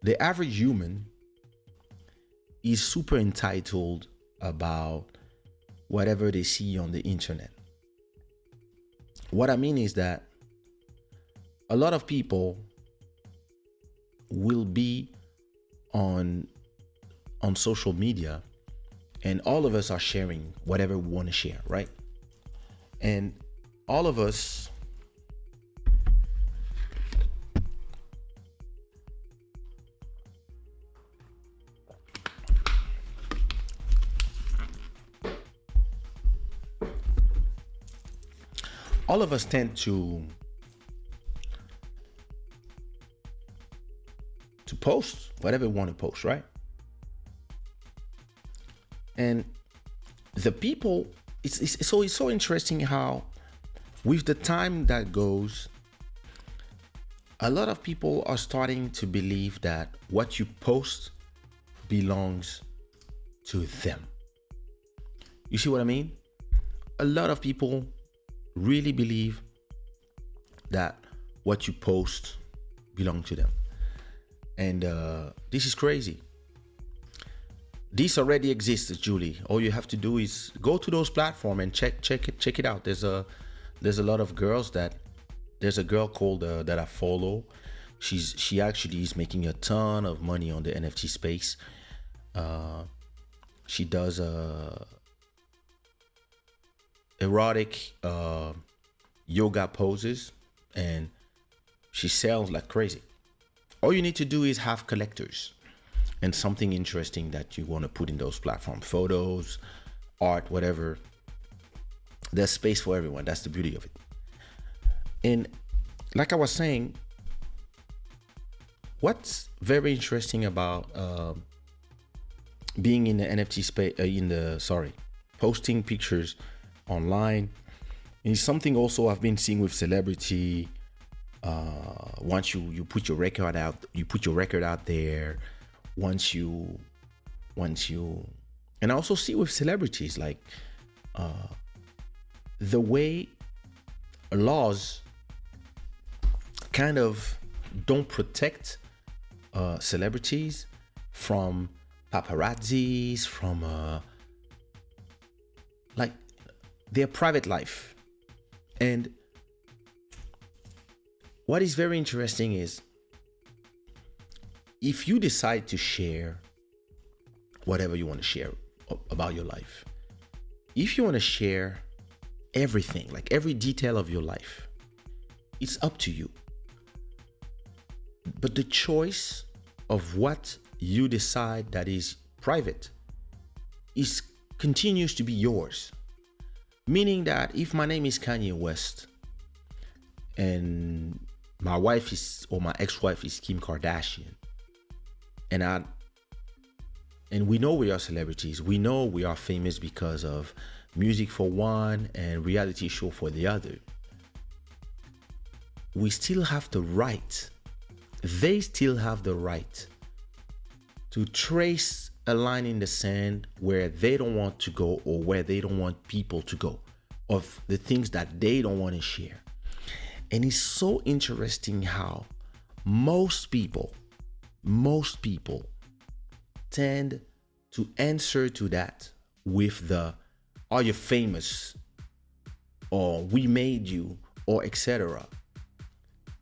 The average human is super entitled about whatever they see on the internet. What I mean is that a lot of people will be on social media, and all of us are sharing whatever we want to share, right? And all of us tend to post whatever we want to post, right? And the people, it's so interesting how with the time that goes, a lot of people are starting to believe that what you post belongs to them. You see what I mean? A lot of people really believe that what you post belongs to them. And this is crazy. This already exists, Julie. All you have to do is go to those platforms and check it out. There's a lot of girls there's a girl called that I follow. She actually is making a ton of money on the NFT space. She does erotic yoga poses, and she sells like crazy. All you need to do is have collectors and something interesting that you want to put in those platforms, photos, art, whatever. There's space for everyone. That's the beauty of it. And like I was saying, what's very interesting about being in the NFT space, posting pictures online is something also I've been seeing with celebrity. Once you put your record out there, once you and I also see with celebrities, like the way laws kind of don't protect celebrities from paparazzis, from like their private life. And what is very interesting is if you decide to share whatever you want to share about your life, if you want to share everything, like every detail of your life, it's up to you. But the choice of what you decide that is private continues to be yours. Meaning that if my name is Kanye West and my wife is, or my ex-wife is Kim Kardashian, and we know we are celebrities, we know we are famous because of music for one and reality show for the other, we still have the right, they still have the right to trace a line in the sand where they don't want to go, or where they don't want people to go, of the things that they don't want to share. And it's so interesting how most people tend to answer to that with the, are you famous, or we made you, or etc.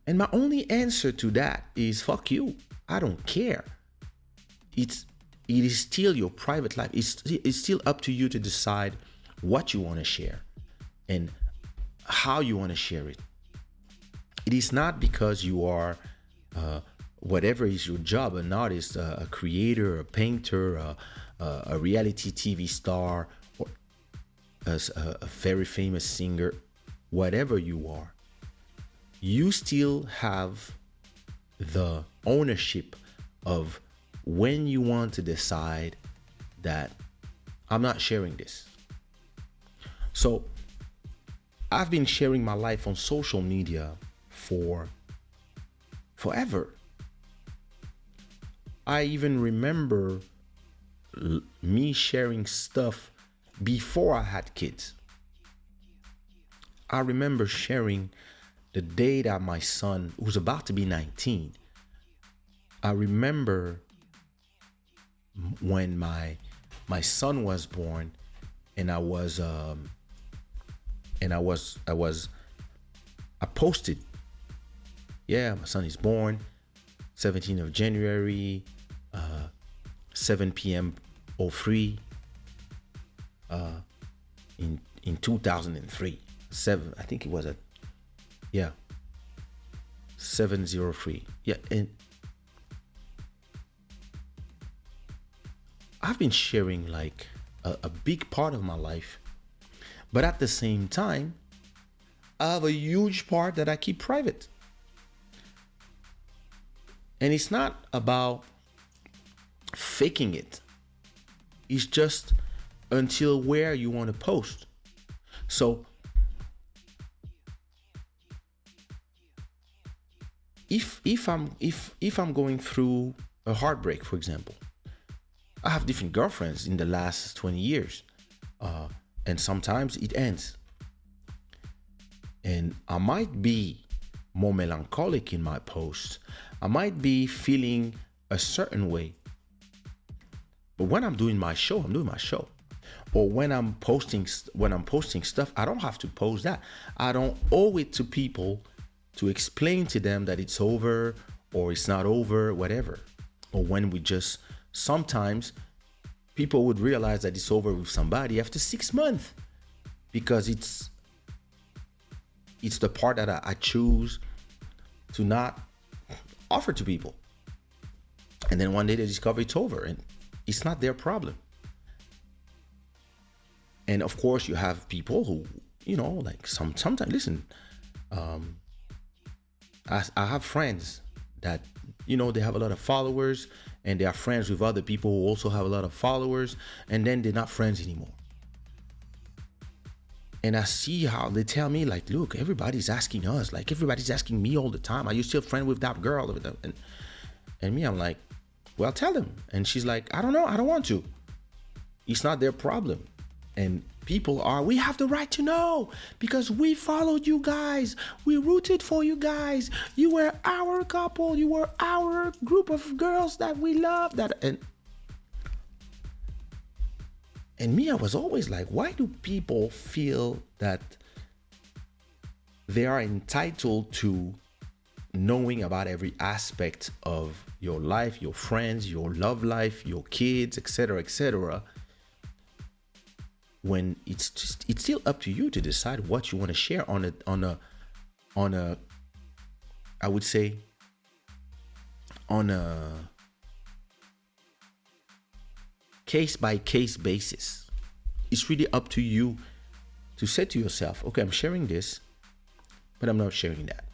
And my only answer to that is fuck you. I don't care. It is still your private life. It's still up to you to decide what you want to share and how you want to share it. It is not because you are whatever is your job, an artist, a creator, a painter, a reality TV star, or a very famous singer, whatever you are, you still have the ownership of when you want to decide that I'm not sharing this. So I've been sharing my life on social media for forever. I even remember me sharing stuff before I had kids. I remember sharing the day that my son, who was about to be 19, I remember when my son was born, and I posted, yeah, my son is born 17th of January, 7 p.m. 03, in 2003. I think it was a, yeah, 703. Yeah, and I've been sharing like a big part of my life, but at the same time, I have a huge part that I keep private. And it's not about faking it. It's just until where you want to post. So if I'm going through a heartbreak, for example, I have different girlfriends in the last 20 years, and sometimes it ends, and I might be more melancholic in my posts. I might be feeling a certain way, but when I'm doing my show, I'm doing my show. Or when I'm posting stuff, I don't have to post that. I don't owe it to people to explain to them that it's over or it's not over, whatever. Or when we just, sometimes people would realize that it's over with somebody after 6 months, because it's the part that I choose to not offer to people. And then one day they discover it's over, and it's not their problem. And of course, you have people who, like sometimes, listen, I have friends that, they have a lot of followers, and they are friends with other people who also have a lot of followers, and then they're not friends anymore. And I see how they tell me, like, look, everybody's asking us, like, everybody's asking me all the time, are you still friend with that girl? And me, I'm like, well, tell them. And she's like, I don't know, I don't want to. It's not their problem. And we have the right to know, because we followed you guys. We rooted for you guys. You were our couple. You were our group of girls that we loved. And me, I was always like, why do people feel that they are entitled to knowing about every aspect of your life, your friends, your love life, your kids, etc., when it's still up to you to decide what you want to share on a I would say on a case by case basis. It's really up to you to say to yourself, okay, I'm sharing this, but I'm not sharing that.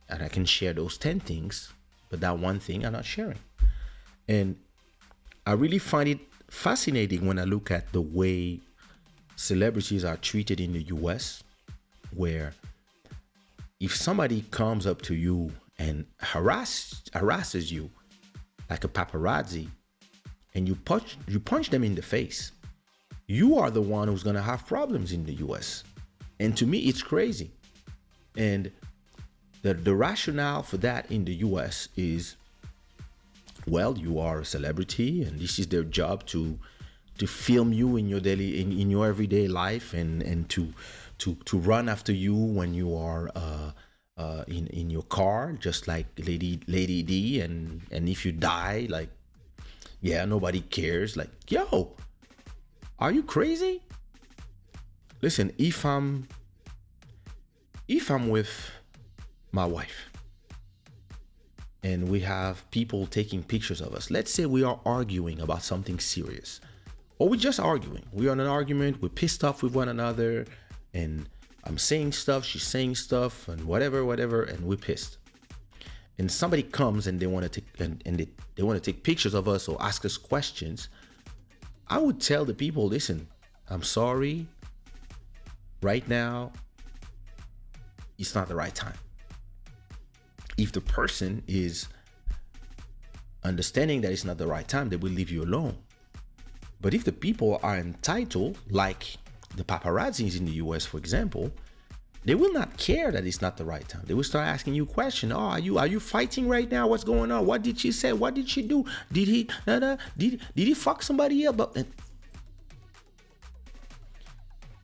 And I can share those 10 things, but that one thing I'm not sharing. And I really find it fascinating when I look at the way celebrities are treated in the US, where if somebody comes up to you and harasses you like a paparazzi, and you punch them in the face, you are the one who's gonna have problems in the US. And to me, it's crazy. And the rationale for that in the US is, well, you are a celebrity, and this is their job to film you in your in your everyday life, and to run after you when you are in your car, just like Lady D, and if you die, like, yeah, nobody cares. Like, yo, are you crazy? Listen, if I'm with my wife and we have people taking pictures of us, let's say we are arguing about something serious, or we're just arguing. We're on an argument, we're pissed off with one another, and I'm saying stuff, she's saying stuff, and whatever, and we're pissed. And somebody comes and they want to take they want to take pictures of us or ask us questions. I would tell the people, listen, I'm sorry. Right now, it's not the right time. If the person is understanding that it's not the right time, they will leave you alone. But if the people are entitled, like the paparazzis in the US, for example, They will not care that it's not the right time. They will start asking you questions. Oh, are you fighting right now? What's going on? What did she say? What did she do? Did he did he fuck somebody else?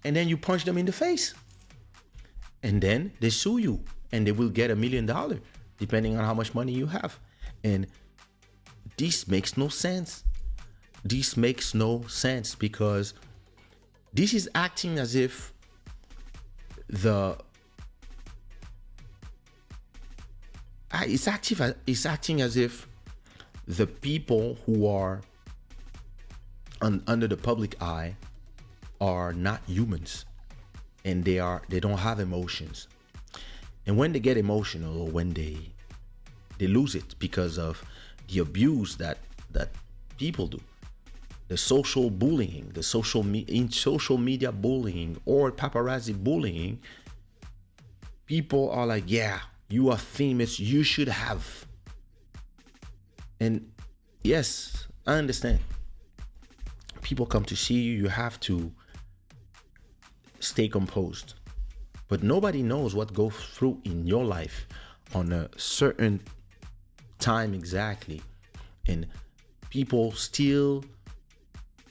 And then you punch them in the face. And then they sue you and they will get $1 million depending on how much money you have. And this makes no sense. This makes no sense because this is acting as if it's acting as if the people who are under the public eye are not humans, and they don't have emotions. And when they get emotional, or when they lose it because of the abuse that people do, the social bullying, the social media bullying, or paparazzi bullying, people are like, yeah, you are famous, you should have. And yes, I understand. People come to see you, you have to stay composed. But nobody knows what goes through in your life on a certain time exactly. And people still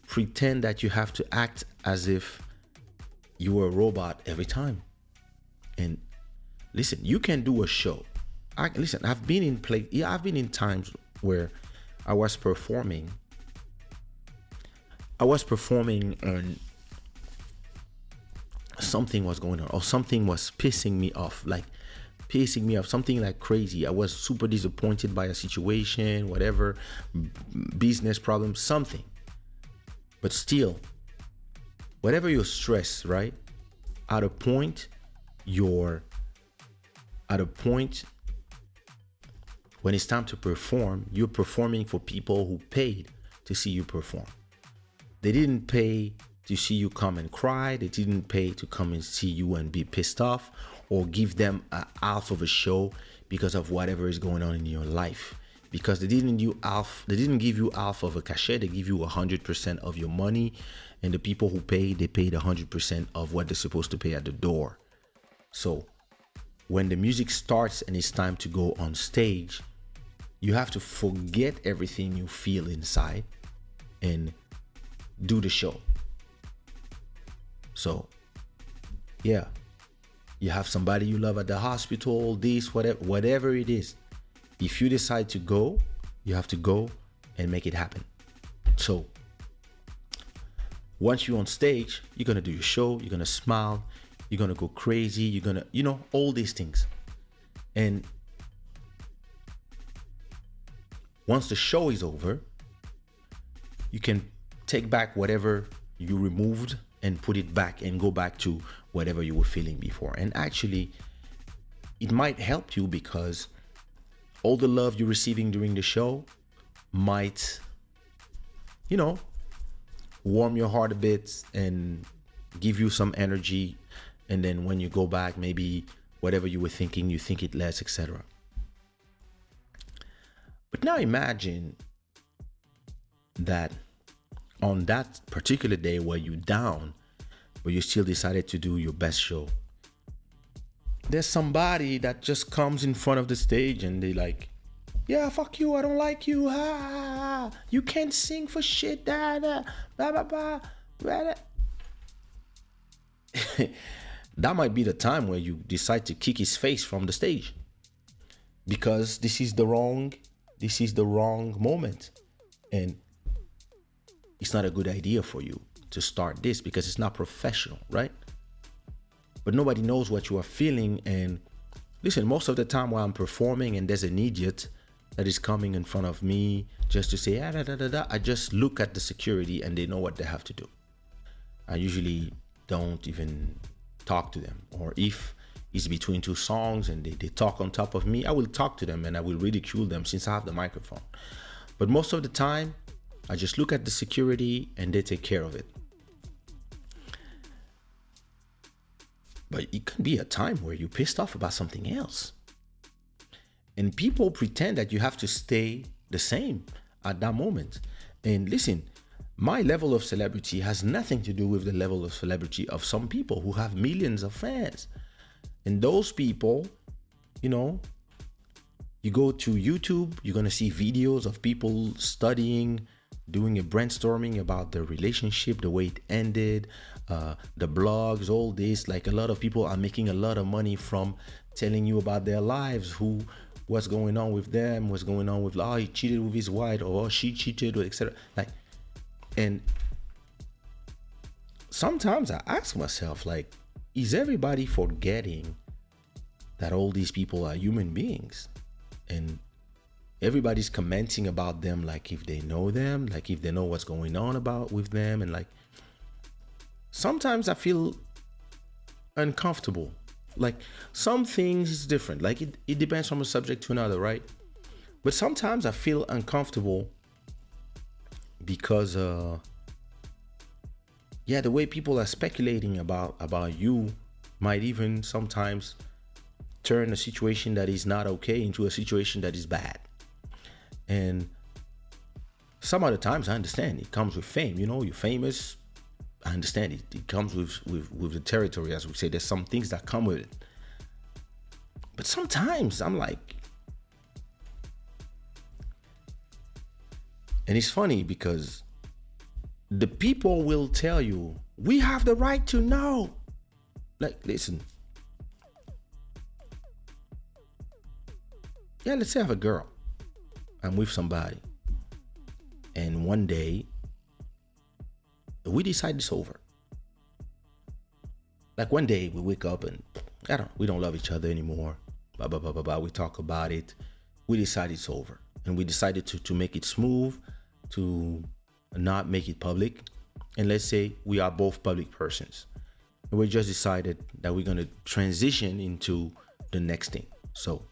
pretend that you have to act as if you were a robot every time. And listen, you can do a show. I've been in times where I was performing and something was going on, or something was pissing me off, something like crazy. I was super disappointed by a situation, whatever, business problem, something. But still, whatever your stress, right? At a point when it's time to perform, you're performing for people who paid to see you perform. They didn't pay to see you come and cry. They didn't pay to come and see you and be pissed off, or give them a half of a show because of whatever is going on in your life. Because they didn't give you half of a cachet. They give you 100% of your money, and the people who paid, they paid 100% of what they're supposed to pay at the door. So when the music starts and it's time to go on stage, you have to forget everything you feel inside and do the show. So yeah, you have somebody you love at the hospital, this, whatever it is. If you decide to go, you have to go and make it happen. So once you're on stage, you're going to do your show, you're going to smile, you're going to go crazy, you're going to, all these things. And once the show is over, you can take back whatever you removed and put it back and go back to whatever you were feeling before. And actually, it might help you because all the love you're receiving during the show might, warm your heart a bit and give you some energy. And then when you go back, maybe whatever you were thinking, you think it less, etc. But now imagine that on that particular day where you're down, but you still decided to do your best show, there's somebody that just comes in front of the stage and they like, yeah, fuck you, I don't like you, you can't sing for shit, blah, blah, blah, blah, blah. That might be the time where you decide to kick his face from the stage, because this is the wrong moment, and it's not a good idea for you to start this because it's not professional, right? But nobody knows what you are feeling. And listen, most of the time while I'm performing and there's an idiot that is coming in front of me just to say, I just look at the security and they know what they have to do. I usually don't even talk to them. Or if it's between two songs and they talk on top of me, I will talk to them and I will ridicule them since I have the microphone. But most of the time, I just look at the security and they take care of it. But it can be a time where you're pissed off about something else. And people pretend that you have to stay the same at that moment. And listen, my level of celebrity has nothing to do with the level of celebrity of some people who have millions of fans. And those people, you know, you go to YouTube, you're gonna see videos of people studying, doing a brainstorming about their relationship, the way it ended, the blogs, all this. Like a lot of people are making a lot of money from telling you about their lives, what's going on with them, what's going on with, oh, he cheated with his wife, or oh, she cheated, etc. Like, and sometimes I ask myself, like, is everybody forgetting that all these people are human beings? And everybody's commenting about them like if they know them, like if they know what's going on about with them. And like, sometimes I feel uncomfortable. Like, some things is different. Like it depends from a subject to another, right? But sometimes I feel uncomfortable because the way people are speculating about you might even sometimes turn a situation that is not okay into a situation that is bad. And some other times I understand it comes with fame. You know, you're famous. I understand it. It comes with the territory, as we say. There's some things that come with it. But sometimes I'm like, and it's funny because the people will tell you, we have the right to know. Like, listen. Yeah, let's say I have a girl. I'm with somebody. And one day, we decide it's over. Like one day we wake up and we don't love each other anymore. Blah, blah, blah, blah, blah. We talk about it. We decide it's over. And we decided to make it smooth, to not make it public. And let's say we are both public persons. And we just decided that we're going to transition into the next thing. So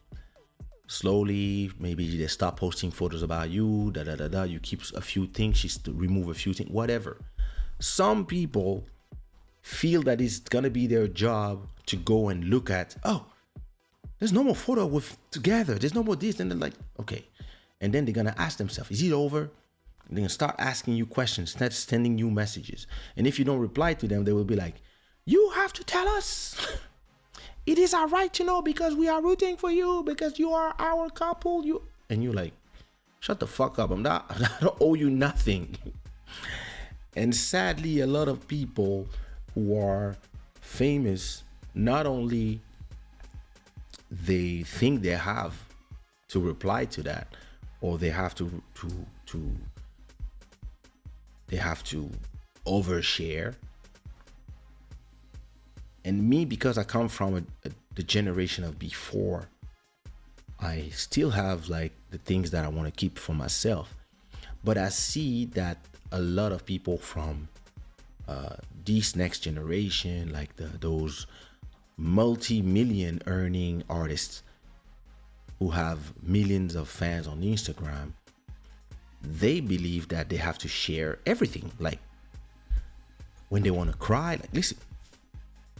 slowly, maybe they stop posting photos about you, you keep a few things, she remove a few things, whatever. Some people feel that it's gonna be their job to go and look at, oh, there's no more photo with together, there's no more this, and they're like, okay. And then they're gonna ask themselves, is it over? And they're gonna start asking you questions, start sending you messages. And if you don't reply to them, they will be like, you have to tell us. It is our right to know because we are rooting for you, because you are our couple. And you're like, shut the fuck up. I don't owe you nothing. And sadly, a lot of people who are famous, not only they think they have to reply to that, or they have to overshare. And me, because I come from the generation of before, I still have like the things that I want to keep for myself. But I see that a lot of people from this next generation, like those multi-million earning artists who have millions of fans on Instagram, they believe that they have to share everything. Like when they want to cry, like, listen,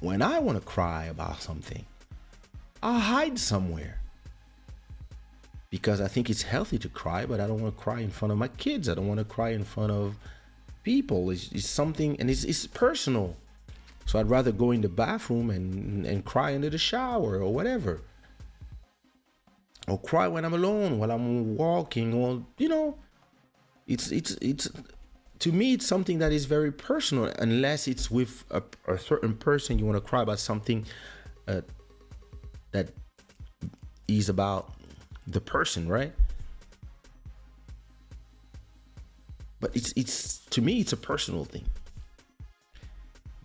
when I want to cry about something, I'll hide somewhere. Because I think it's healthy to cry, but I don't want to cry in front of my kids. I don't want to cry in front of people. It's something, and it's personal. So I'd rather go in the bathroom and cry under the shower or whatever. Or cry when I'm alone, while I'm walking, or, you know, it's to me, it's something that is very personal, unless it's with a certain person. You want to cry about something that is about the person, right? But it's to me, it's a personal thing.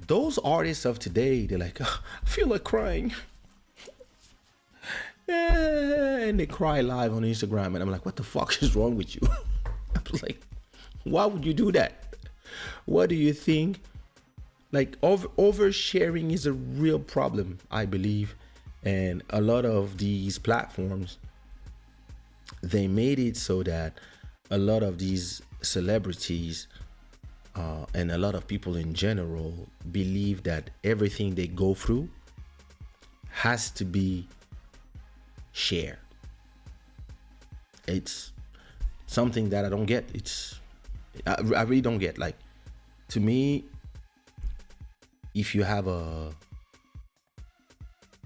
Those artists of today, they're like, oh, I feel like crying. And they cry live on Instagram, and I'm like, what the fuck is wrong with you? I was like, why would you do that? What do you think? Like, oversharing is a real problem, I believe. And a lot of these platforms, they made it so that a lot of these celebrities and a lot of people in general believe that everything they go through has to be shared. It's something that I don't get. I really don't get. Like, to me, if you have a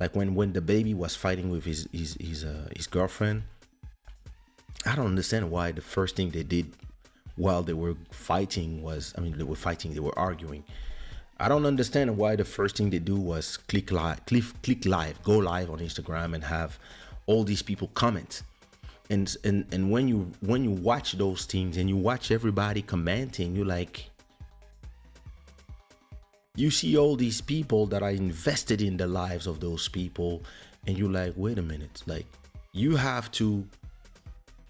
Like when the baby was fighting with his girlfriend. I don't understand why the first thing they did while they were fighting was, I mean, they were fighting, they were arguing. I don't understand why the first thing they do was click live, go live on Instagram and have all these people comment. And when you watch those things and you watch everybody commenting, you like, you see all these people that are invested in the lives of those people, and you like, wait a minute, like, you have to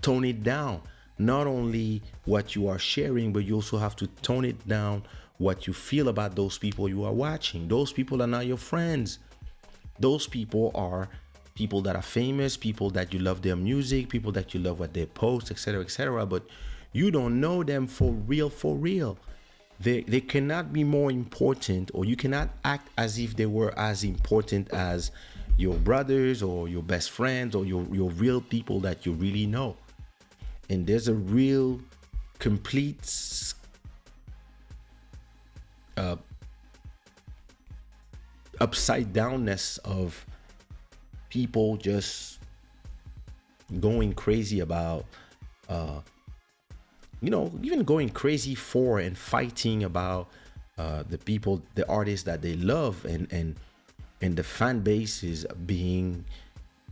tone it down. Not only what you are sharing, but you also have to tone it down what you feel about those people you are watching. Those people are not your friends. Those people are people that are famous, people that you love their music, people that you love what they post, etc., etc. But you don't know them for real, for real. They cannot be more important, or you cannot act as if they were as important as your brothers or your best friends or your real people that you really know. And there's a real complete upside downness of people just going crazy about even going crazy for and fighting about the people, the artists that they love, and the fan base is being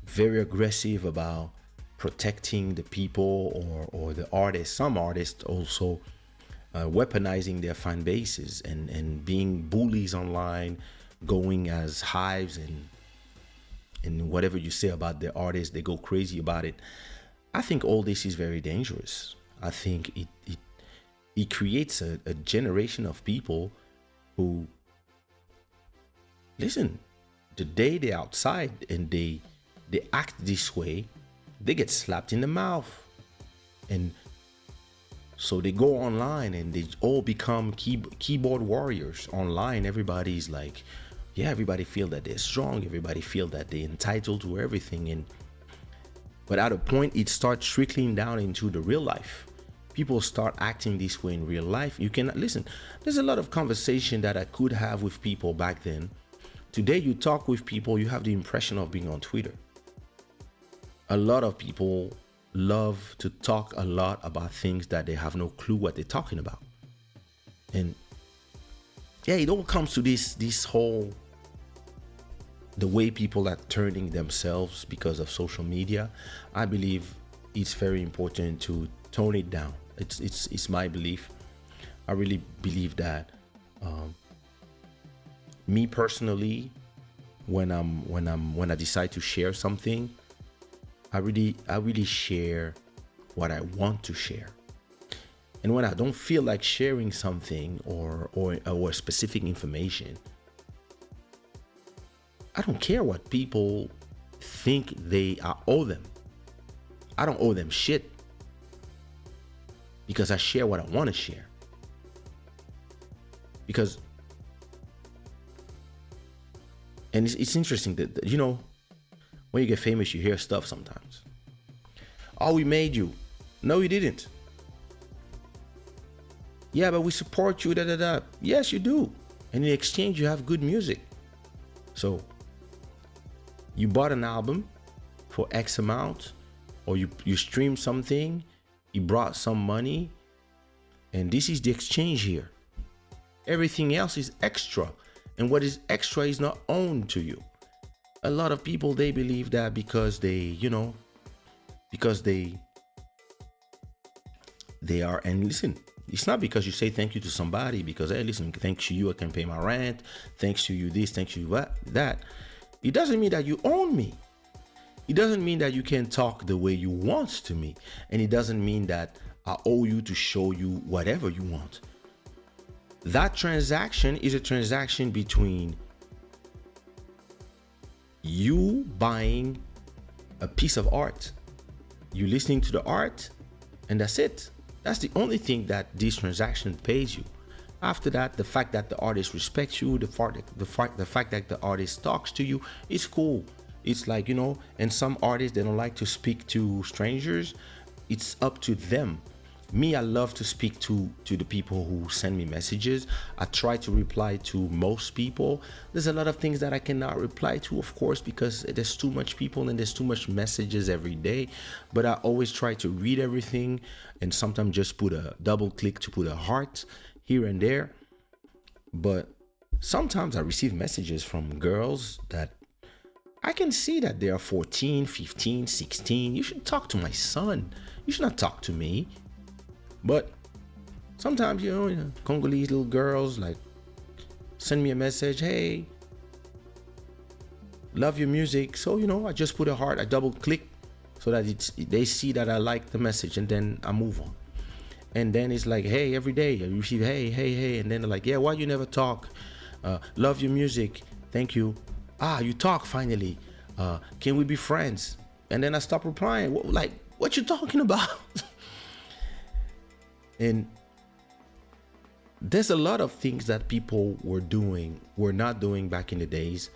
very aggressive about protecting the people or the artists. Some artists also weaponizing their fan bases and being bullies online, going as hives, and whatever you say about the artists, they go crazy about it. I think all this is very dangerous. I think it creates a generation of people who, listen, the day they're outside and they act this way, they get slapped in the mouth. And so they go online and they all become keyboard warriors online. Everybody's like, yeah, everybody feel that they're strong. Everybody feel that they're entitled to everything. But at a point, it starts trickling down into the real life. People start acting this way in real life. You cannot listen. There's a lot of conversation that I could have with people back then. Today, you talk with people, you have the impression of being on Twitter. A lot of people love to talk a lot about things that they have no clue what they're talking about. And yeah, it all comes to this whole, the way people are turning themselves because of social media. I believe it's very important to tone it down. It's my belief. I really believe that me personally, when I decide to share something, I really share what I want to share. And when I don't feel like sharing something or specific information, I don't care what people think I owe them. I don't owe them shit, because I share what I want to share. Because, and it's interesting that, when you get famous, you hear stuff sometimes. Oh, we made you. No, you didn't. Yeah, but we support you, da da da. Yes, you do. And in exchange, you have good music. So, you bought an album for X amount, or you streamed something, you brought some money, and this is the exchange here. Everything else is extra, and what is extra is not owned to you. A lot of people, they believe that because they are, and listen, it's not because you say thank you to somebody, because, hey, listen, thanks to you, I can pay my rent, thanks to you this, thanks to you that. It doesn't mean that you own me. It doesn't mean that you can talk the way you want to me. And it doesn't mean that I owe you to show you whatever you want. That transaction is a transaction between you buying a piece of art, you listening to the art, and that's it. That's the only thing that this transaction pays you. After that, the fact that the artist respects you, the fact that the artist talks to you, it's cool. It's like, and some artists, they don't like to speak to strangers. It's up to them. Me, I love to speak to the people who send me messages. I try to reply to most people. There's a lot of things that I cannot reply to, of course, because there's too much people and there's too much messages every day. But I always try to read everything, and sometimes just put a double click to put a heart here and there. But sometimes I receive messages from girls that I can see that they are 14, 15, 16. You should talk to my son. You should not talk to me. But sometimes, Congolese little girls like send me a message, hey, love your music. So, I just put a heart, I double click so that they see that I like the message, and then I move on. And then it's like, hey, every day I receive, hey, hey, hey. And then they're like, yeah, why you never talk? Love your music. Thank you. You talk finally. Can we be friends? And then I stop replying. What you talking about? And there's a lot of things that people were not doing back in the days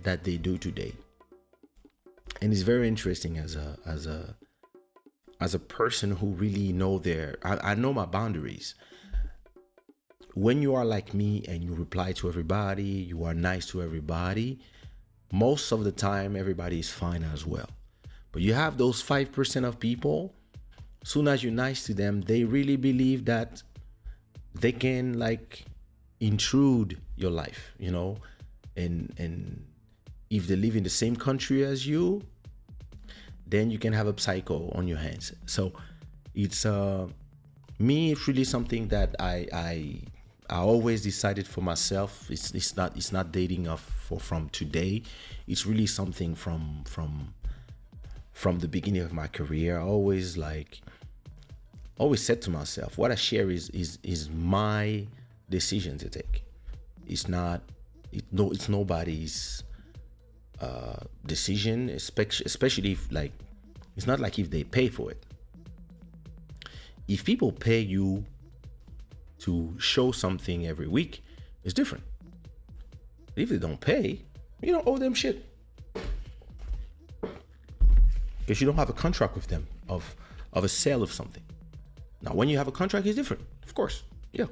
that they do today. And it's very interesting as a person who really know I know my boundaries. When you are like me and you reply to everybody, you are nice to everybody, most of the time everybody is fine as well. But you have those 5% of people, soon as you're nice to them, they really believe that they can intrude your life, and if they live in the same country as you, then you can have a psycho on your hands. So it's me, it's really something that I always decided for myself. It's not dating from today. It's really something from the beginning of my career. I always said to myself, what I share is my decision to take. It's nobody's decision, especially if it's not like if they pay for it. If people pay you to show something every week, it's different. If they don't pay, you don't owe them shit, because you don't have a contract with them of a sale of something. Now, when you have a contract, it's different, of course. Yeah.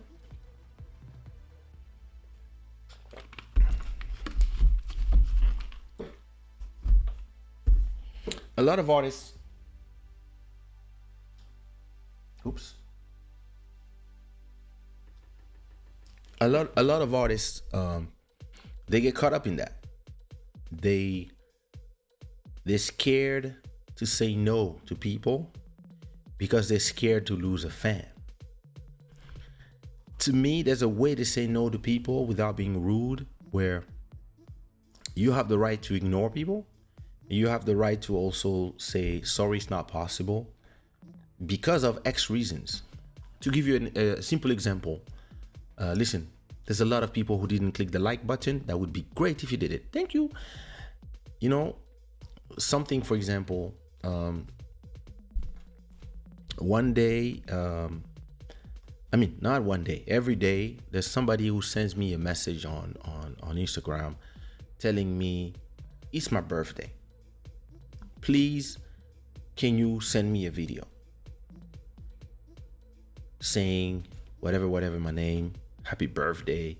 A lot of artists. A lot of artists, they get caught up in that. They're scared to say no to people because they're scared to lose a fan. To me, there's a way to say no to people without being rude, where you have the right to ignore people. You have the right to also say, sorry, it's not possible because of X reasons. To give you a simple example, listen, there's a lot of people who didn't click the like button. That would be great if you did it. Thank you. Something, for example, one day, not one day, every day, there's somebody who sends me a message on Instagram telling me it's my birthday. Please, can you send me a video saying whatever my name, happy birthday,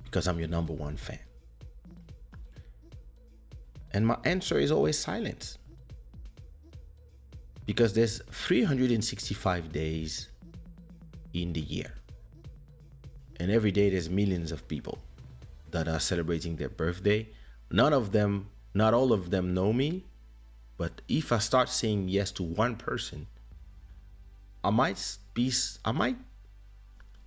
because I'm your number one fan. And my answer is always silence, because there's 365 days in the year, and every day there's millions of people that are celebrating their birthday. Not all of them know me, but if I start saying yes to one person, I might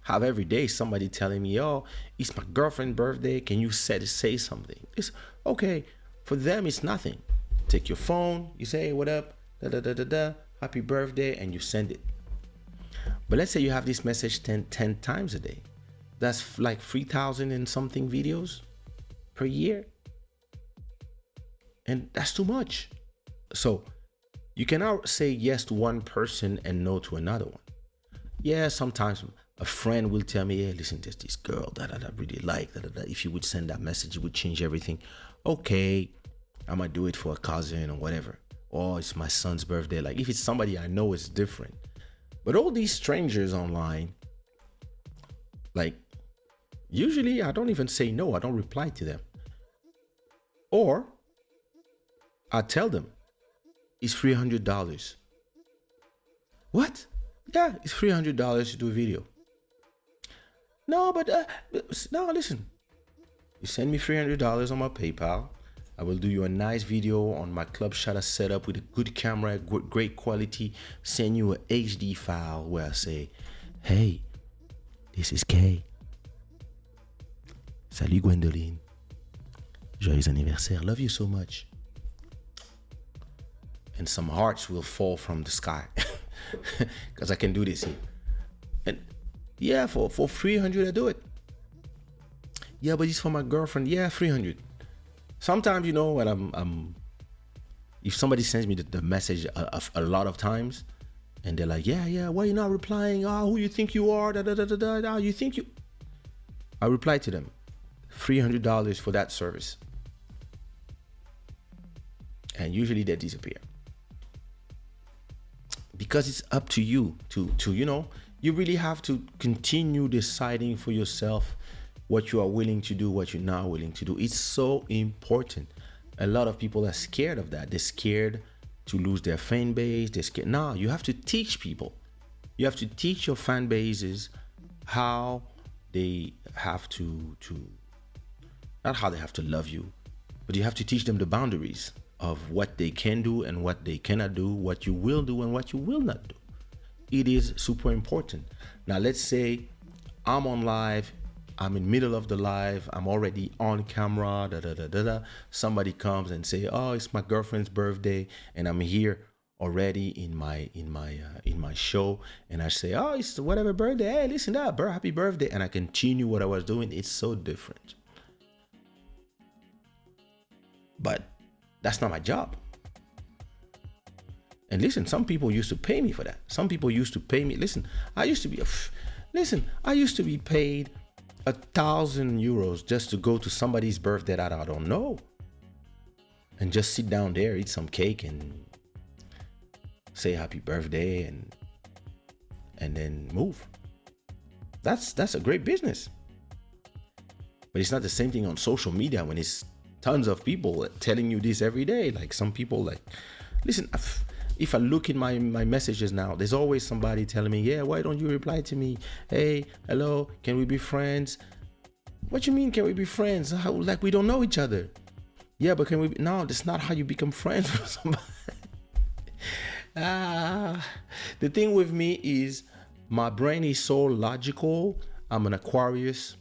have every day somebody telling me, oh, it's my girlfriend's birthday, can you say something? It's okay. For them, it's nothing. Take your phone, you say, hey, what up, happy birthday, and you send it. But let's say you have this message 10 times a day. That's like 3,000 and something videos per year. And that's too much. So you cannot say yes to one person and no to another one. Yeah, sometimes a friend will tell me, hey, listen, there's this girl that I really like. If you would send that message, it would change everything. Okay, I might do it for a cousin or whatever. Or it's my son's birthday. Like if it's somebody I know, it's different. But all these strangers online, like, usually I don't even say no, I don't reply to them. Or I tell them it's $300. What? Yeah, it's $300 to do a video. No, but no, listen. You send me $300 on my PayPal. I will do you a nice video on my club shada setup with a good camera, great quality. Send you a HD file where I say, hey, this is Kay. Salut Gwendoline. Joyeux anniversaire. Love you so much. And some hearts will fall from the sky. Because I can do this here. And yeah, for $300 I do it. Yeah, but it's for my girlfriend. Yeah, $300. Sometimes, you know, when I'm if somebody sends me the message a lot of times, and they're like, yeah, why you not replying? Who you think you are? You think you? I reply to them, $300 for that service, and usually they disappear. Because it's up to you to you know, you really have to continue deciding for yourself what you are willing to do, what you're not willing to do. It's so important. A lot of people are scared of that. They're scared to lose their fan base. They're scared. No, you have to teach people. You have to teach your fan bases how they have to not how they have to love you, but you have to teach them the boundaries of what they can do and what they cannot do, what you will do and what you will not do. It is super important. Now, let's say I'm on live, I'm in middle of the live, I'm already on camera, somebody comes and say, oh, it's my girlfriend's birthday, and I'm here already in my show, and I say, oh, it's whatever birthday, hey, listen up, happy birthday, and I continue what I was doing. It's so different. But that's not my job. And listen, some people used to pay me for that. Some people used to pay me. Listen, I used to be paid 1,000 euros just to go to somebody's birthday that I don't know, and just sit down there, eat some cake, and say happy birthday, and then move. That's a great business. But it's not the same thing on social media when it's tons of people telling you this every day. Like, some people, like, listen, if I look in my messages now, there's always somebody telling me, yeah, why don't you reply to me? Hey, hello, can we be friends? What you mean, can we be friends? How, like, we don't know each other. Yeah, but can we be? No, that's not how you become friends with somebody. The thing with me is my brain is so logical. I'm an Aquarius.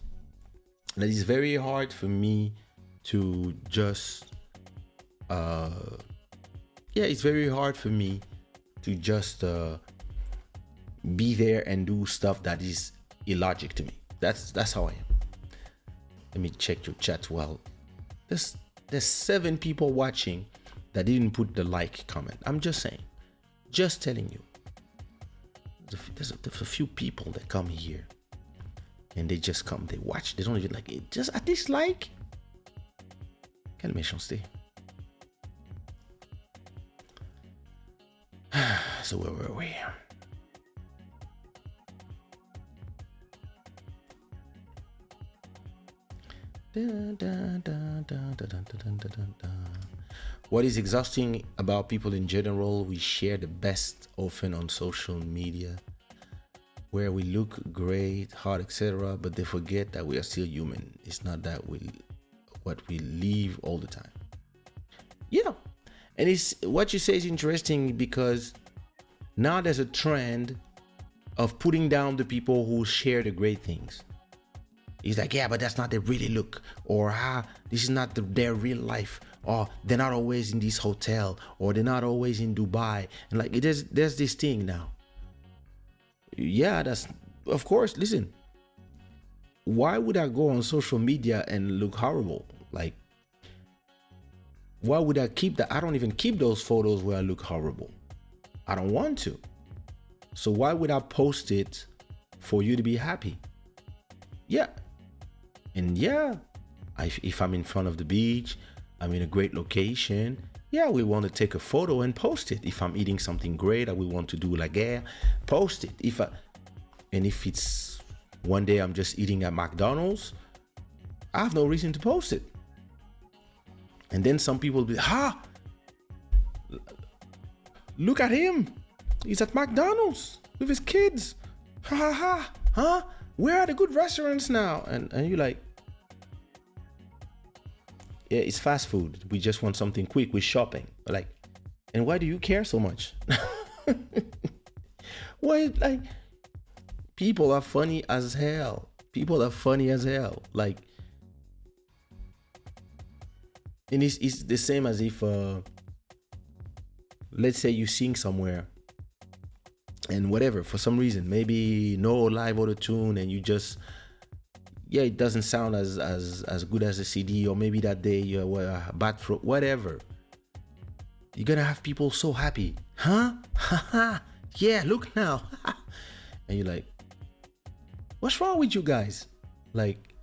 That it's very hard for me to just it's very hard for me to just be there and do stuff that is illogic to me. That's how I am. Let me check your chat. Well, there's 7 people watching that didn't put the like comment. I'm just saying, just telling you. There's a few people that come here and they just come, they watch, they don't even like it. Just at least like. Quelle méchanceté. So where were we? What is exhausting about people in general? We share the best often on social media, where we look great, hot, etc., but they forget that we are still human. It's not that what we live all the time. Yeah, and it's what you say is interesting, because now there's a trend of putting down the people who share the great things. It's like, yeah, but that's not their really look, or this is not their real life, or they're not always in this hotel, or they're not always in Dubai, and like there's this thing now. Yeah, that's, of course. Listen, why would I go on social media and look horrible? Like, why would I keep that? I don't even keep those photos where I look horrible. I don't want to. So why would I post it for you to be happy? Yeah. And yeah, if I'm in front of the beach, I'm in a great location, Yeah, we want to take a photo and post it. If I'm eating something great, I will want to do la guerre, post it. And if it's one day I'm just eating at McDonald's, I have no reason to post it. And then some people will be, look at him. He's at McDonald's with his kids. Ha ha ha. Huh? Where are the good restaurants now? And you're like, yeah, it's fast food. We just want something quick. We're shopping. Like, and why do you care so much? Why, like, people are funny as hell. People are funny as hell. Like, and it's the same as if, let's say you're seeing somewhere and whatever, for some reason, maybe no live auto tune and you just, yeah, it doesn't sound as good as a CD, or maybe that day you were bad throat, whatever. You're gonna have people so happy. Huh? Haha. Yeah, look now. And you're like, what's wrong with you guys? Like,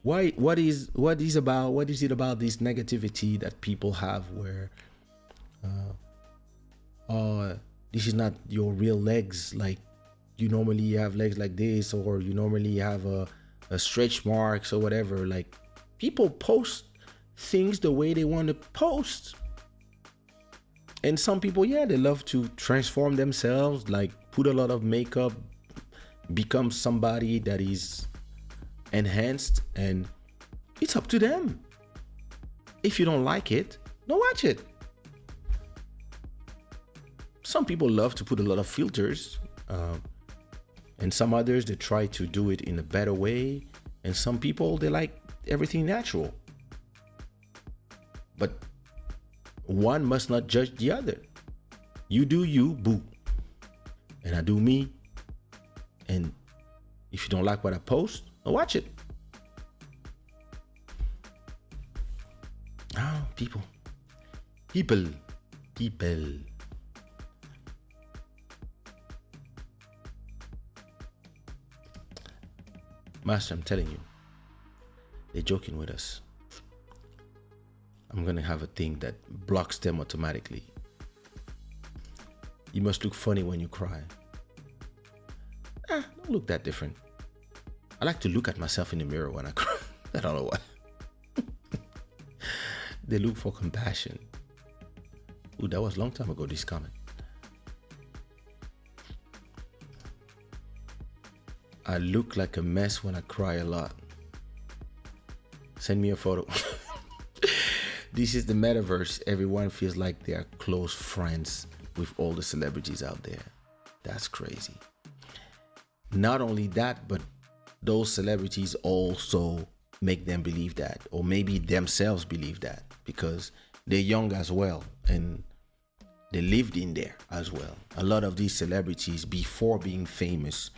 why? What is it about this negativity that people have where, this is not your real legs. Like, you normally have legs like this, or you normally have a stretch marks or whatever. Like, people post things the way they want to post. And some people, yeah, they love to transform themselves, like put a lot of makeup, become somebody that is enhanced, and it's up to them. If you don't like it, don't watch it. Some people love to put a lot of filters, and some others, they try to do it in a better way. And some people, they like everything natural. But one must not judge the other. You do you, boo. And I do me. And if you don't like what I post, don't watch it. Ah, people. Master, I'm telling you, they're joking with us. I'm gonna have a thing that blocks them automatically. You must look funny when you cry. Don't look that different. I like to look at myself in the mirror when I cry. I don't know why. They look for compassion. Ooh, that was a long time ago, this comment. I look like a mess when I cry a lot. Send me a photo. This is the metaverse. Everyone feels like they are close friends with all the celebrities out there. That's crazy. Not only that, but those celebrities also make them believe that, or maybe themselves believe that, because they're young as well and they lived in there as well. A lot of these celebrities, before being famous,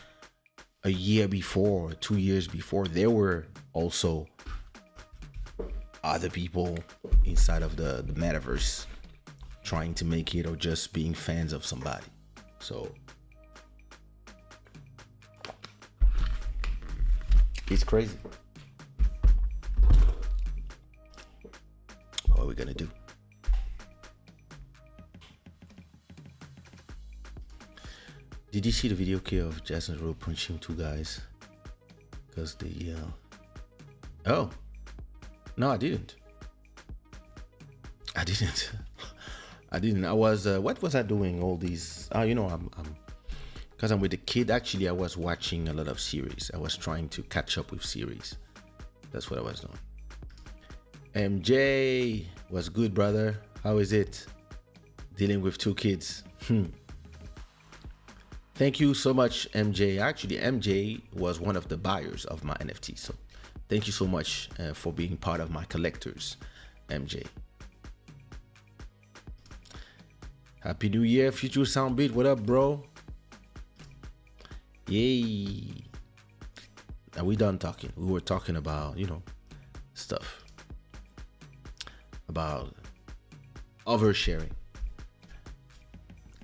a year before, 2 years before, there were also other people inside of the metaverse trying to make it, or just being fans of somebody. So it's crazy. What are we gonna do? Did you see the video key of Jason Rowe punching two guys? Because they oh no, I didn't. I was what was I doing all these? I'm because I'm with the kid. Actually, I was watching a lot of series. I was trying to catch up with series. That's what I was doing. MJ, what's good, brother? How is it dealing with two kids? Thank you so much, MJ. Actually, MJ was one of the buyers of my NFT. So thank you so much for being part of my collectors, MJ. Happy New Year, Future Soundbeat. What up, bro? Yay. Now we done talking. We were talking about, stuff. About oversharing.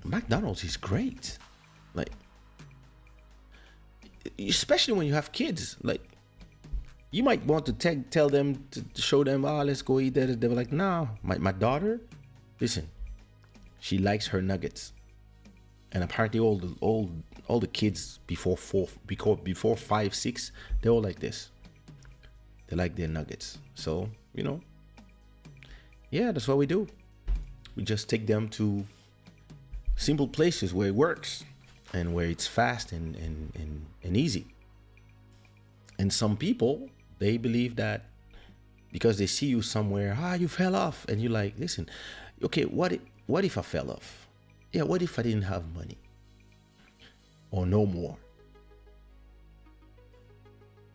McDonald's is great. Like, especially when you have kids. Like, you might want to tell them, to show them, let's go eat that. They were like, nah. My daughter, Listen, she likes her nuggets, and apparently all the kids before 5, 6, they're all like this. They like their nuggets. So yeah, that's what we do. We just take them to simple places where it works and where it's fast and easy. And some people, they believe that because they see you somewhere, you fell off, and you're like, listen, okay, what if I fell off? Yeah, what if I didn't have money or no more?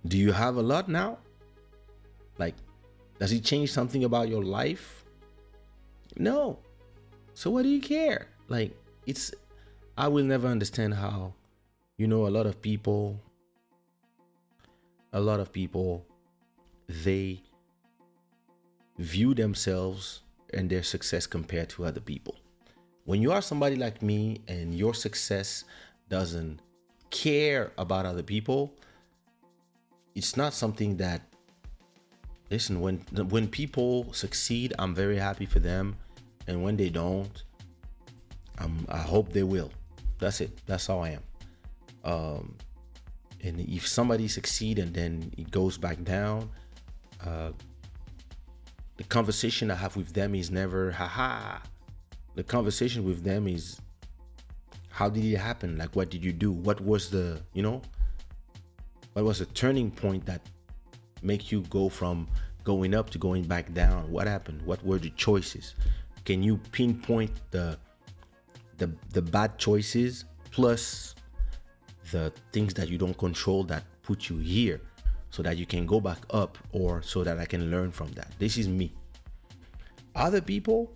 Do you have a lot now? Like, does it change something about your life? No. So what do you care? Like, I will never understand how, a lot of people, they view themselves and their success compared to other people. When you are somebody like me and your success doesn't care about other people, it's not something that, listen, when people succeed, I'm very happy for them. And when they don't, I hope they will. That's it. That's how I am. And if somebody succeed and then it goes back down, the conversation I have with them is never, haha. The conversation with them is, how did it happen? Like, what did you do? What was the turning point that make you go from going up to going back down? What happened? What were the choices? Can you pinpoint the bad choices plus the things that you don't control that put you here, so that you can go back up, or so that I can learn from that? This is me. Other people,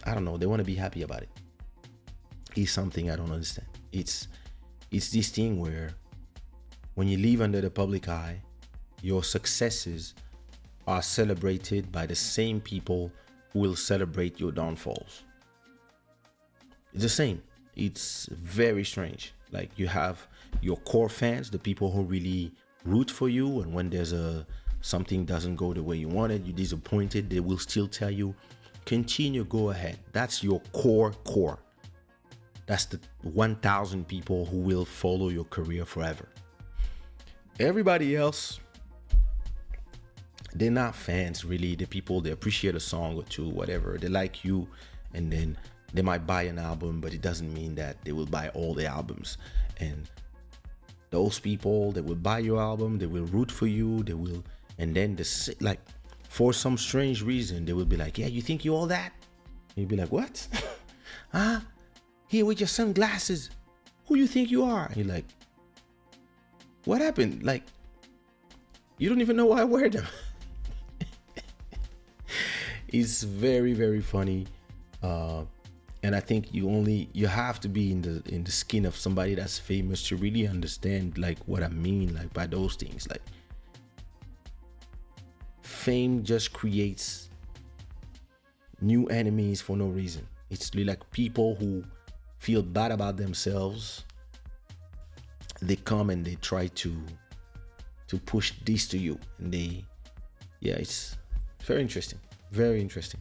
I don't know, they want to be happy about it. It's something I don't understand. It's this thing where when you live under the public eye, your successes are celebrated by the same people who will celebrate your downfalls. It's the same. It's very strange. Like, you have your core fans, the people who really root for you, and when there's something doesn't go the way you wanted, you're disappointed, they will still tell you, continue, go ahead. That's your core. That's the 1,000 people who will follow your career forever. Everybody else, they're not fans really. The people, they appreciate a song or two, whatever. They like you, and then they might buy an album, but it doesn't mean that they will buy all the albums. And those people, they will buy your album, they will root for you, they will, and then like, for some strange reason, they will be like, yeah, you think you all that? And you'll be like, what? Huh? Here with your sunglasses, who you think you are? And you're like, what happened? Like, you don't even know why I wear them. It's very, very funny. And I think you have to be in the skin of somebody that's famous to really understand, like, what I mean, like, by those things. Like, fame just creates new enemies for no reason. It's really like people who feel bad about themselves. They come and they try to push this to you, and it's very interesting. Very interesting.